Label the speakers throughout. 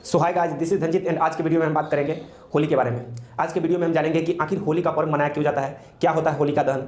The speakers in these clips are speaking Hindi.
Speaker 1: So hi guys, this is Dhanjeet and आज के वीडियो में हम बात करेंगे होली के बारे में। आज के वीडियो में हम जानेंगे कि आखिर होली का पर्व मनाया क्यों जाता है, क्या होता है होलिका दहन,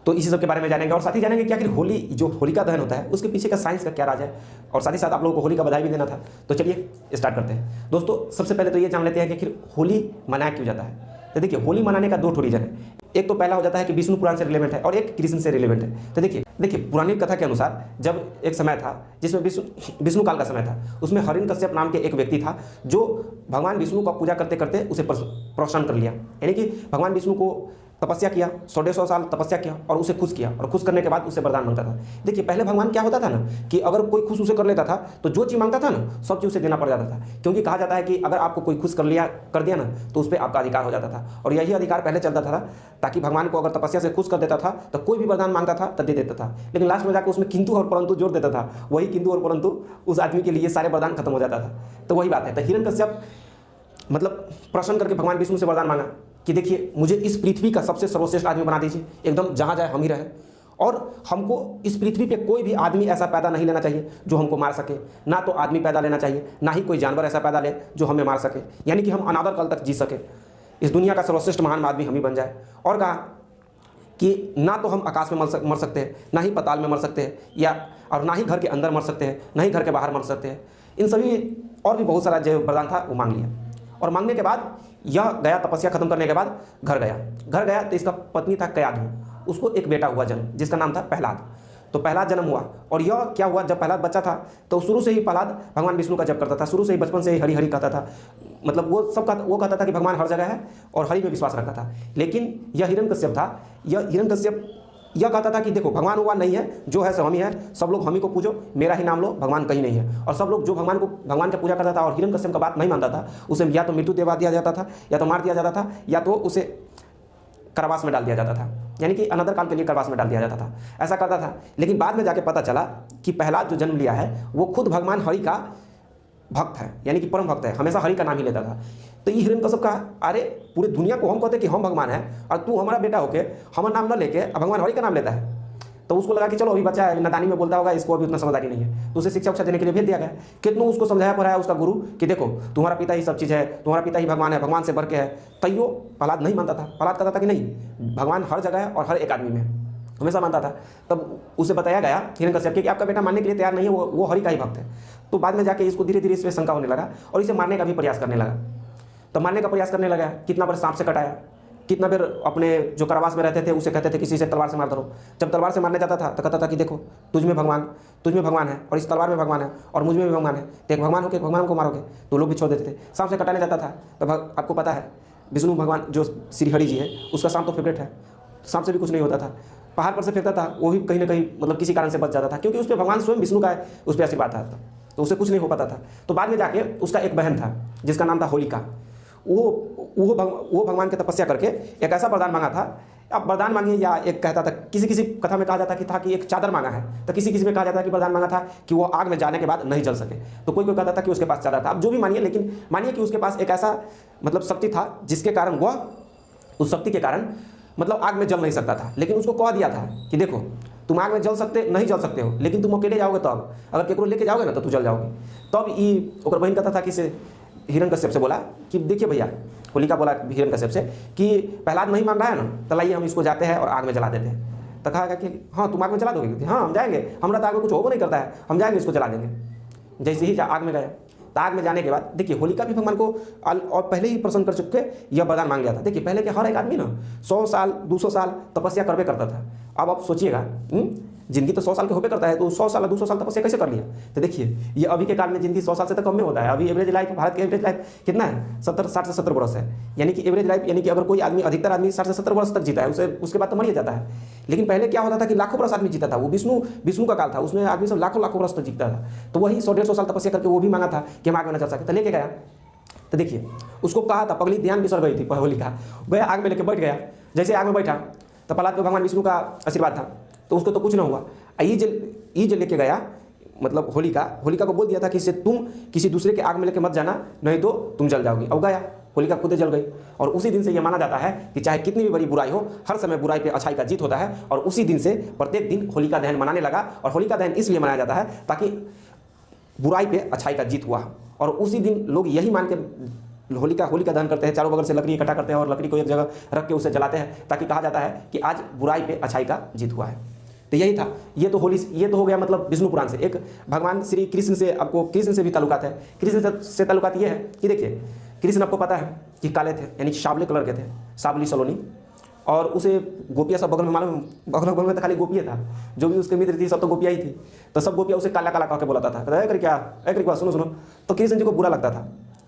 Speaker 1: तो इसी सब के बारे में जानेंगे। और साथ ही जानेंगे कि आखिर होली जो होलिका दहन होता है उसके पीछे का साइंस का क्या राज है, और साथ ही साथ आप लोगों को होली का बधाई भी देना था। तो चलिए स्टार्ट करते हैं। दोस्तों सबसे पहले तो ये जान लेते हैं कि आखिर होली मनाया क्यों जाता है। तो देखिए, होली मनाने का दो रीजन है। एक तो पहला हो जाता है कि विष्णु पुराण से रिलेवेंट है और एक कृष्ण से रिलेवेंट है। तो देखिए पुरानी कथा के अनुसार जब एक समय था जिसमें विष्णु काल का समय था, उसमें हिरण्यकश्यप नाम के एक व्यक्ति था जो भगवान विष्णु का पूजा करते करते उसे प्रसन्न कर लिया। यानी कि भगवान विष्णु को तपस्या किया, 150 साल तपस्या किया और उसे खुश किया, और खुश करने के बाद उससे वरदान मांगता था। देखिए पहले भगवान क्या होता था ना कि अगर कोई खुश उसे कर लेता था तो जो चीज़ मांगता था ना सब चीज़ उसे देना पड़ जाता था, क्योंकि कहा जाता है कि अगर आपको कोई खुश कर दिया ना तो उस पर आपका अधिकार हो जाता था। और यही अधिकार पहले चलता था ताकि भगवान को अगर तपस्या से खुश कर देता था तो कोई भी वरदान मांगता था तो दे देता था। लेकिन लास्ट में जाकर उसमें किंतु और परंतु जोड़ देता था, वही किंतु और परंतु उस आदमी के लिए सारे वरदान खत्म हो जाता था। तो वही बात है। तो हिरण्यकश्यप मतलब प्रसन्न करके भगवान विष्णु से वरदान मांगा कि देखिए मुझे इस पृथ्वी का सबसे सर्वश्रेष्ठ आदमी बना दीजिए, एकदम जहाँ जाए हम ही रहें, और हमको इस पृथ्वी पे कोई भी आदमी ऐसा पैदा नहीं लेना चाहिए जो हमको मार सके, ना तो आदमी पैदा लेना चाहिए, ना ही कोई जानवर ऐसा पैदा ले जो हमें मार सके, यानी कि हम अनादर काल तक जी सके, इस दुनिया का सर्वश्रेष्ठ महान आदमी हम ही बन जाए। और कहा कि ना तो हम आकाश में मर सकते हैं, ना ही पाताल में मर सकते हैं, या और ना ही घर के अंदर मर सकते हैं, ना ही घर के बाहर मर सकते हैं। इन सभी और भी बहुत सारा जो वरदान था वो मांग लिया। और मांगने के बाद यह गया, तपस्या खत्म करने के बाद घर गया तो इसका पत्नी था कयाधु, उसको एक बेटा हुआ जन्म जिसका नाम था प्रहलाद। तो प्रहलाद जन्म हुआ, और यह क्या हुआ, जब प्रहलाद बच्चा था तो शुरू से ही प्रहलाद भगवान विष्णु का जप करता था, शुरू से ही बचपन से ही हरि हरि कहता था। मतलब वो कहता था कि भगवान हर जगह है और हरि में विश्वास रखता था। लेकिन यह हिरण्यकश्यप था, यह कहता था कि देखो भगवान हुआ नहीं है, जो है सो हम ही है, सब लोग हम ही को पूजो, मेरा ही नाम लो, भगवान कहीं नहीं है। और सब लोग जो भगवान का पूजा करता था और हिरण्यकश्यप का बात नहीं मानता था उसे या तो मृत्यु दिवा दिया जाता था, या तो मार दिया जाता था, या तो उसे कारावास में डाल दिया जाता था, यानी कि अनदर काल के लिए कारावास में डाल दिया जाता था। ऐसा करता था। लेकिन बाद में जाके पता चला कि प्रहलाद जो जन्म लिया है वो खुद भगवान हरि का भक्त है, यानी कि परम भक्त है, हमेशा हरि का नाम ही लेता था। तो ये हिरण्यकश्यप कहा, अरे पूरी दुनिया को हम कहते कि हम भगवान हैं और तू हमारा बेटा होके हमारा नाम न लेके भगवान हरि का नाम लेता है। तो उसको लगा कि चलो अभी बच्चा है, नादानी में बोलता होगा, इसको अभी उतना समझदारी नहीं है, तो उसे शिक्षा उक्षा देने के लिए भेज दिया गया। कितनों उसको समझाया पढ़ाया उसका गुरु कि देखो तुम्हारा पिता ही सब चीज़ है, तुम्हारा पिता ही भगवान है, भगवान से बढ़ के है। तैयो प्रहलाद नहीं मानता था। प्रहलाद कहता था कि नहीं, भगवान हर जगह है और हर एक आदमी में हमेशा मानता था। तब उसे बताया गया हिरण्यकश्यप कि आपका बेटा मानने के लिए तैयार नहीं है, वो हरि का ही भक्त है। तो बाद में जाके इसको धीरे धीरे इस पर शंका होने लगा और इसे मारने का भी प्रयास करने लगा। तो मारने का प्रयास करने लगा, कितना बार सांप से कटाया, कितना बार अपने जो कारावास में रहते थे उसे कहते थे किसी से तलवार से मार दो। जब तलवार से मारने जाता था तो कहता था कि देखो तुझ में भगवान है और इस तलवार में भगवान है और मुझ में भी भगवान है, तो एक भगवान होकर भगवान को मारोगे, तो लोग भी छोड़ देते थे। सांप से कटाने जाता था तो आपको पता है विष्णु भगवान जो श्री हरि जी है उसका सांप तो फेवरेट है, सांप से भी कुछ नहीं होता था। पहाड़ पर से फेंकता था, वो भी कहीं ना कहीं मतलब किसी कारण से बच जाता था, क्योंकि उस पर भगवान स्वयं विष्णु का उस पर आशीर्वाद था, तो उसे कुछ नहीं हो पाता था। तो बाद में जाके उसका एक बहन था जिसका नाम था होलिका, वो भगवान की तपस्या करके एक ऐसा वरदान मांगा था। अब वरदान मांगिए या एक कहता था, किसी कथा में कहा जाता कि एक चादर मांगा है, तो किसी में कहा जाता है कि वरदान मांगा था कि वो आग में जाने के बाद नहीं जल सके। तो कोई कहता था कि उसके पास चादर था। अब जो भी मानिए, लेकिन मानिए कि उसके पास एक ऐसा मतलब शक्ति था जिसके कारण वह उस शक्ति के कारण मतलब आग में जल नहीं सकता था। लेकिन उसको कह दिया था कि देखो तुम आग में नहीं जल सकते हो, लेकिन तुम अकेले जाओगे तब, अगर केकरो लेके जाओगे ना तो तू जल जाओगे। तब ये ओकर बहन कहता था कि हिरण्यकश्यप से बोला कि देखिए भैया, होलिका बोला हिरण्यकश्यप से कि प्रहलाद नहीं मान रहा है ना, तो लाइए हम इसको जाते हैं और आग में जला देते हैं। तो कहा कि हाँ तुम आग में जला दोगे? हाँ हम जाएंगे, हमारा तो आग में कुछ होगा नहीं करता है, हम जाएंगे इसको जला देंगे। जैसे ही आग में गए तो आग में जाने के बाद देखिए होलिका भी भगवान को और पहले ही प्रसन्न कर चुके यह वरदान मांग लिया था। देखिए पहले के हर एक आदमी ना 100 साल 200 साल तपस्या करवे करता था। अब आप सोचिएगा जिंदगी तो 100 साल के होबे करता है, तो 100 साल 200 साल तपस्या कैसे कर लिया। तो देखिए ये अभी के काल में जिंदगी 100 साल से तो कम में होता है। अभी एवरेज लाइफ, भारत की एवरेज लाइफ कितना है, 60 से 70 वर्ष है, यानी कि एवरेज लाइफ, यानी कि अगर कोई आदमी अधिकतर आदमी 60 से 70 वर्ष तक जीता है उसके बाद तो मर ही जाता है। लेकिन पहले क्या होता था कि लाखों वर्ष आदमी जीता था, वो विष्णु का काल था, उसमें आदमी सब लाखों वर्ष तक जीता था। तो वही 100-150 साल तपस्या करके वो भी मांगा था कि हम आग में न चल सके, तो लेके गया। तो देखिए उसको कहा था, पगली ध्यान बिसर गई थी होलिका, वह आग में लेके बैठ गया। जैसे आग में बैठा तो प्रहलाद पे भगवान विष्णु का आशीर्वाद था, तो उसको तो कुछ ना हुआ। ये जो लेके गया मतलब होलिका को बोल दिया था कि इससे तुम किसी दूसरे के आग में लेके मत जाना, नहीं तो तुम जल जाओगी। अब गया, होलिका खुद जल गई। और उसी दिन से यह माना जाता है कि चाहे कितनी भी बड़ी बुराई हो, हर समय बुराई पे अच्छाई का जीत होता है। और उसी दिन से प्रत्येक दिन होलिका दहन मनाने लगा। और होलिका दहन इसलिए मनाया जाता है ताकि बुराई पे अच्छाई का जीत हुआ और उसी दिन लोग यही मान के होली का दहन करते हैं, चारों बगल से लकड़ी इकट्ठा करते हैं और लकड़ी को एक जगह रख के उसे जलाते हैं, ताकि कहा जाता है कि आज बुराई पे अच्छाई का जीत हुआ है। तो यही था, ये तो होली, ये तो हो गया मतलब विष्णु पुराण से। एक भगवान श्री कृष्ण से, आपको कृष्ण से भी ताल्लुकात है। कृष्ण से ताल्लुकात ये है कि देखिए, कृष्ण आपको पता है कि काले थे, यानी सावले कलर के थे, सावली सलोनी, और उसे गोपियाँ सब बगल में, मालूम बगल में तो खाली गोपियाँ था, जो भी उसके मित्र थी सब तो गोपियाँ ही थी। तो सब गोपियाँ उसे काला काला कह के बोलाता था, कहता क्या बात सुनो। तो कृष्ण जी को बुरा लगता था।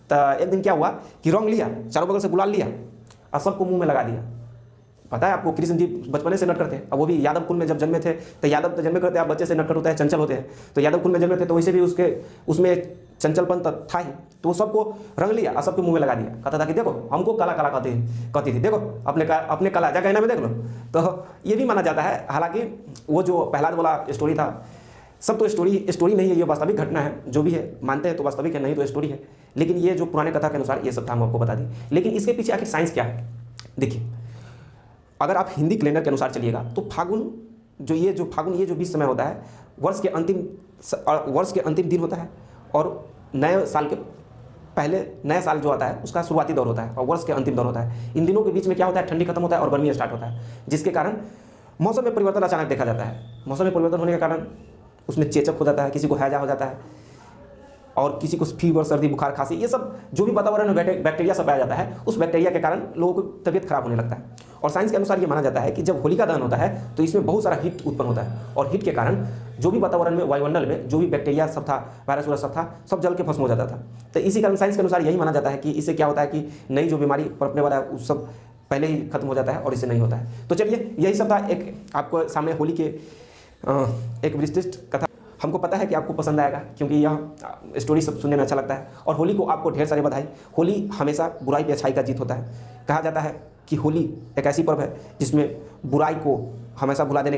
Speaker 1: तो एक दिन क्या हुआ कि रंग लिया, चारों बगल से गुलाल लिया और सबको मुंह में लगा दिया। पता है आपको, कृष्ण जी बचपने से नटखट थे, अब वो भी यादव कुल में जब जन्मे थे। तो यादव तो जन्मे करते हैं, आप बच्चे से नटखट होते हैं, चंचल होते हैं। तो यादव कुल में जन्मे थे, तो वैसे भी उसमें चंचलपन था ही। तो वो सबको रंग लिया और सबके मुंह में लगा दिया। कहता था कि देखो हमको काला काला कहती थी, देखो अपने काला जा कहना में देख लो। तो ये भी माना जाता है, हालांकि वो जो प्रहलाद वाला स्टोरी था, सब तो स्टोरी नहीं है, ये वास्तविक घटना है। जो भी है मानते हैं तो वास्तविक है, नहीं तो स्टोरी है। लेकिन ये जो पुराने कथा के अनुसार ये सब था, हम आपको बता दी। लेकिन इसके पीछे आखिर साइंस क्या है? देखिए, अगर आप हिंदी कैलेंडर के अनुसार चलिएगा तो फागुन ये जो बीच समय होता है, वर्ष के अंतिम दिन होता है, और नए साल के पहले नया साल जो आता है उसका शुरुआती दौर होता है, और वर्ष के अंतिम दौर होता है। इन दिनों के बीच में क्या होता है, ठंडी खत्म होता है और गर्मी स्टार्ट होता है, जिसके कारण मौसम में परिवर्तन अचानक देखा जाता है। मौसम में परिवर्तन होने के कारण उसमें चेचक हो जाता है, किसी को हैजा हो जाता है, और किसी को फीवर, सर्दी, बुखार, खांसी, ये सब जो भी वातावरण में बैक्टीरिया सब पाया जाता है, उस बैक्टीरिया के कारण लोगों की तबीयत खराब होने लगता है। और साइंस के अनुसार ये माना जाता है कि जब होलिका दहन होता है तो इसमें बहुत सारा हीट उत्पन्न होता है, और हीट के कारण जो भी वातावरण में, वायुमंडल में जो भी बैक्टीरिया सब था, वायरस सब था, सब जल के भस्म हो जाता था। तो इसी कारण साइंस के अनुसार यही माना जाता है कि इससे क्या होता है कि नई जो बीमारी पनपने वाला है उस सब पहले ही खत्म हो जाता है, और इससे नहीं होता है। तो चलिए, यही सब था एक आपको सामने होली के एक विशिष्ट कथा। हमको पता है कि आपको पसंद आएगा, क्योंकि यह स्टोरी सब सुनने में अच्छा लगता है। और होली को आपको ढेर सारी बधाई। होली हमेशा बुराई पे अच्छाई का जीत होता है। कहा जाता है कि होली एक ऐसी पर्व है जिसमें बुराई को हमेशा भुला देने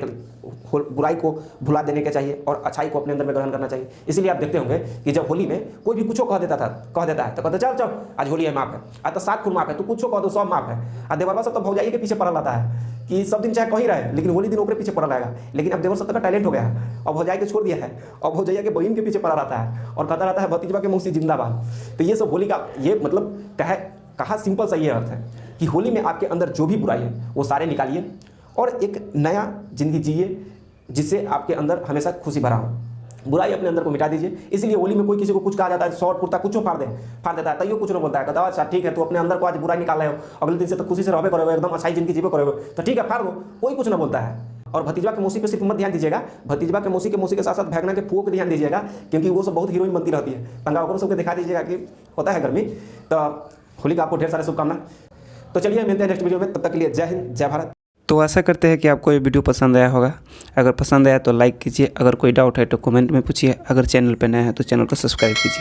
Speaker 1: के चाहिए और अच्छाई को अपने अंदर में ग्रहण करना चाहिए। इसलिए आप देखते होंगे कि जब होली में कोई भी कुछ कह देता है तो कहते चल आज होली है, माफ है, आज तो 7 खून माफ है, तू कुछ कह दो सब माफ है। और देवरबा सब तो भौजाई के पीछे पड़ा रहता है कि सब दिन चाहे कहीं रहे, लेकिन होली दिन ओकरे पीछे पड़ा रहेगा। लेकिन अब देवर सब का टैलेंट हो गया है, और भौजाई के छोड़ दिया है, और भौजैया के बहन के पीछे पड़ा रहता है और कहता रहता है भतीजवा के मौसी जिंदाबाद। तो ये सब होली का ये मतलब कहा सिंपल सा ये अर्थ है कि होली में आपके अंदर जो भी बुराई है वो सारे निकालिए और एक नया जिंदगी जिए, जिससे आपके अंदर हमेशा खुशी भरा हो। बुराई अपने अंदर को मिटा दीजिए। इसलिए होली में कोई किसी को कुछ कहा जाता है, शॉर्ट कुर्ता कुछ फाड़ देता है, तैयो कुछ नहीं बोलता है, कहता अच्छा ठीक है, तो अपने अंदर को आज बुराई निकाल रहे हो, अगले दिन से तो खुशी से रहे करोगे, एकदम अच्छाई जिंदगी जीवे करोगे, तो ठीक है फाड़ दो, कोई कुछ ना बोलता है। और भतीजवा के मौसी पे सिर्फ मत ध्यान दीजिएगा, भतीजवा के मौसी के साथ साथ भैगना के फूओं पे ध्यान दीजिएगा, क्योंकि वो सब बहुत हीरोइन बनती रहती है। तंगा वगैरह सबको दिखा दीजिएगा कि होता है गर्मी। तो होली का आपको ढेर सारे शुभकामना। तो चलिए मिलते हैं नेक्स्ट वीडियो में, तब तक के लिए जय हिंद, जय भारत।
Speaker 2: तो आशा करते हैं कि आपको ये वीडियो पसंद आया होगा। अगर पसंद आया तो लाइक कीजिए, अगर कोई डाउट है तो कमेंट में पूछिए, अगर चैनल पर नया है तो चैनल को सब्सक्राइब कीजिए।